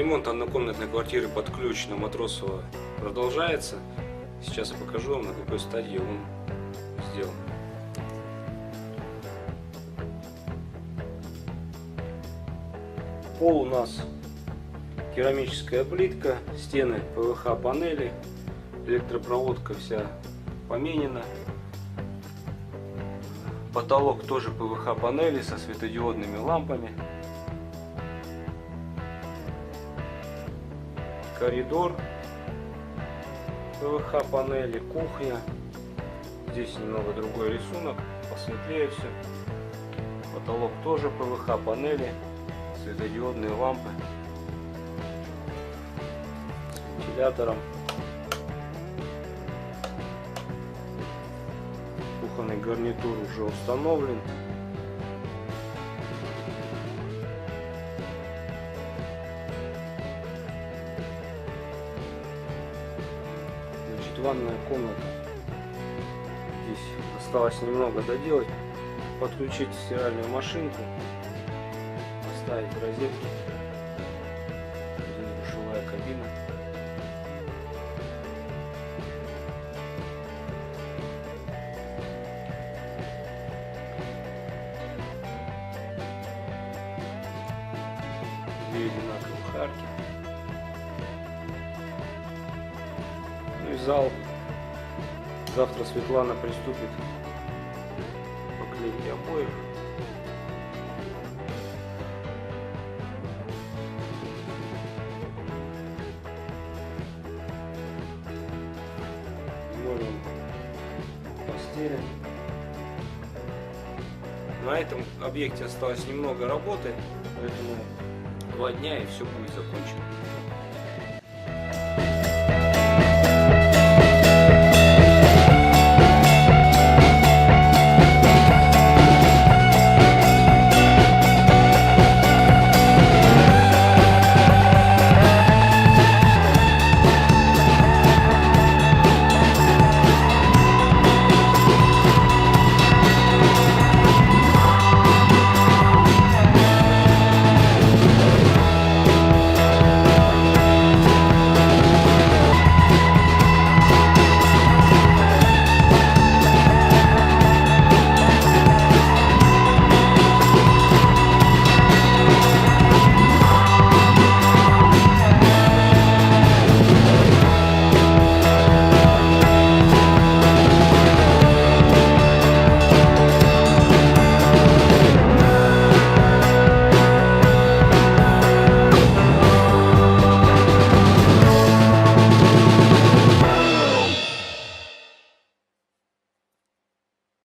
Ремонт однокомнатной квартиры под ключ на Матросова продолжается. Сейчас я покажу вам, на какой стадии он сделан. Пол у нас керамическая плитка, стены ПВХ панели, электропроводка вся поменена. Потолок тоже ПВХ панели со светодиодными лампами. Коридор ПВХ панели, кухня. Здесь немного другой рисунок, посветлее все. Потолок тоже ПВХ панели, светодиодные лампы с вентилятором. Кухонный гарнитур уже установлен. Значит, ванная комната. Здесь осталось немного доделать. Подключить стиральную машинку, поставить розетки. Здесь душевая кабина. Две одинаковых арки. Ну и зал. Завтра Светлана приступит к поклейке обоев. Можем постели. На этом объекте осталось немного работы, поэтому 2 дня и все будет закончено.